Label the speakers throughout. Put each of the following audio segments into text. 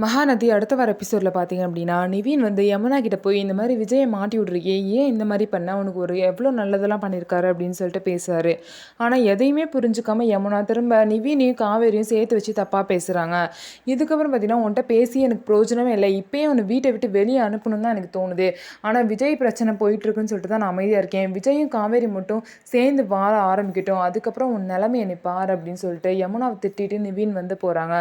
Speaker 1: மகாநதி அடுத்த வர எபிசோடில் பார்த்தீங்க அப்படின்னா, நிவின் வந்து யமுனா கிட்ட போய் இந்த மாதிரி விஜயை மாட்டி விட்ருக்கே, ஏன் இந்த மாதிரி பண்ண, உனக்கு ஒரு எவ்வளோ நல்லதெல்லாம் பண்ணியிருக்காரு அப்படின்னு சொல்லிட்டு பேசுறாரு. ஆனால் எதையுமே புரிஞ்சுக்காம யமுனா திரும்ப நிவினையும் காவேரியும் சேர்த்து வச்சு தப்பாக பேசுகிறாங்க. இதுக்கப்புறம் பார்த்தீங்கன்னா, உன்கிட்ட பேசி எனக்கு பிரயோஜனமே இல்லை, இப்போயே உன்னை வீட்டை விட்டு வெளியே அனுப்பணும் தான் எனக்கு தோணுது. ஆனால் விஜய் பிரச்சனை போயிட்டுருக்குன்னு சொல்லிட்டு தான் நான் அமைதியாக இருக்கேன். விஜயும் காவேரி மட்டும் சேர்ந்து வாழ ஆரம்பிக்கட்டும், அதுக்கப்புறம் உன் நிலைமை என்னை பாரு அப்படின்னு சொல்லிட்டு யமுனாவை திட்டிட்டு நிவின் வந்து போகிறாங்க.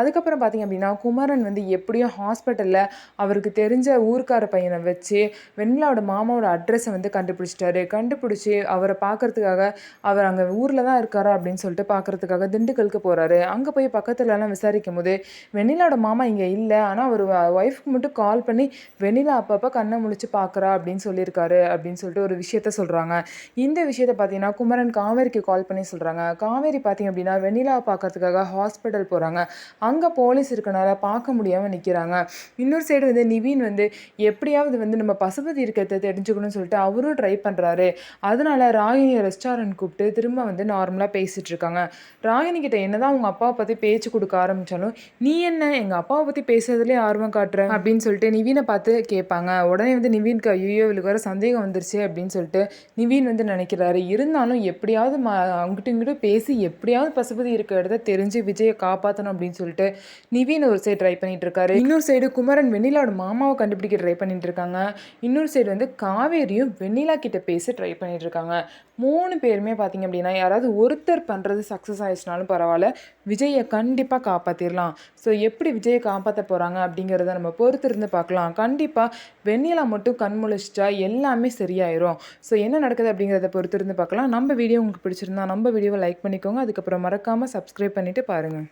Speaker 1: அதுக்கப்புறம் பார்த்தீங்க அப்படின்னா, குமரன் வந்து எப்படியோ ஹாஸ்பிட்டலில் அவருக்கு தெரிஞ்ச ஊர்க்கார பையனை வச்சு வெண்ணிலாவோட மாமாவோட அட்ரஸை வந்து கண்டுபிடிச்சி அவரை பார்க்கறதுக்காக அவர் அங்கே ஊரில் தான் இருக்காரா அப்படின்னு சொல்லிட்டு பார்க்கறதுக்காக திண்டுக்கலுக்கு போகிறாரு. அங்கே போய் பக்கத்துலலாம் விசாரிக்கும் போது வெண்ணிலாவோட மாமா இங்கே இல்லை, ஆனால் அவர் ஒய்ஃப்க்கு மட்டும் கால் பண்ணி வெண்ணிலா அப்பப்போ கண்ணை முழிச்சு பார்க்குறா அப்படின்னு சொல்லியிருக்காரு அப்படின்னு சொல்லிட்டு ஒரு விஷயத்த சொல்கிறாங்க. இந்த விஷயத்த பார்த்தீங்கன்னா குமரன் காவேரிக்கு கால் பண்ணி சொல்கிறாங்க. காவேரி பார்த்தீங்க அப்படின்னா வெண்ணிலாவை பார்க்கறதுக்காக ஹாஸ்பிட்டல் போகிறாங்க. அங்கே போலீஸ் இருக்கனால பார்க்க முடியாமல் நிற்கிறாங்க. இன்னொரு சைடு வந்து நிவின் வந்து எப்படியாவது வந்து நம்ம பசுபதி இருக்கிறத தெரிஞ்சுக்கணும்னு சொல்லிட்டு அவரும் ட்ரை பண்ணுறாரு. அதனால ராகினியை ரெஸ்டாரண்ட் கூப்பிட்டு திரும்ப வந்து நார்மலாக பேசிகிட்டு இருக்காங்க. ராகினி கிட்ட என்னதான் அவங்க அப்பாவை பற்றி பேச்சு கொடுக்க ஆரம்பித்தாலும், நீ என்ன எங்கள் அப்பாவை பற்றி பேசுறதுலேயே ஆர்வம் காட்டுற அப்படின்னு சொல்லிட்டு நிவினை பார்த்து கேட்பாங்க. உடனே வந்து நிவின்க்கு ஐயோ இவளுக்கு வர சந்தேகம் வந்துருச்சு அப்படின்னு சொல்லிட்டு நிவின் வந்து நினைக்கிறாரு. இருந்தாலும் எப்படியாவது அங்கிட்டும் இங்கிட்டும் பேசி எப்படியாவது பசுபதி இருக்க இடத்த தெரிஞ்சு விஜயை காப்பாற்றணும் அப்படின்னு சொல்லிட்டு நிவின் ஒரு சைடு ட்ரை பண்ணிட்டு இருக்காரு. இன்னொரு சைடு குமரன் வெண்ணிலாவோட மாமாவை கண்டுபிடிக்க ட்ரை பண்ணிட்டு இருக்காங்க. இன்னொரு சைடு வந்து காவேரியும் வெண்ணிலா கிட்ட பேச ட்ரை பண்ணிட்டு இருக்காங்க. 3 பேருமே பார்த்தீங்க அப்படின்னா யாராவது ஒருத்தர் பண்ணுறது சக்ஸஸ் ஆயிடுச்சுனாலும் பரவாயில்ல, விஜயை கண்டிப்பாக காப்பாற்றிடலாம். ஸோ எப்படி விஜயை காப்பாற்ற போகிறாங்க அப்படிங்கிறத நம்ம பொறுத்து இருந்து பார்க்கலாம். கண்டிப்பாக வெண்ணிலா மட்டும் கண் முழிச்சிட்டா எல்லாமே சரியாயிரும். ஸோ என்ன நடக்குது அப்படிங்கிறத பொறுத்து இருந்து பார்க்கலாம். நம்ம வீடியோ உங்களுக்கு பிடிச்சிருந்தா நம்ம வீடியோவை லைக் பண்ணிக்கோங்க. அதுக்கப்புறம் மறக்காமல் சப்ஸ்கிரைப் பண்ணிவிட்டு பாருங்கள்.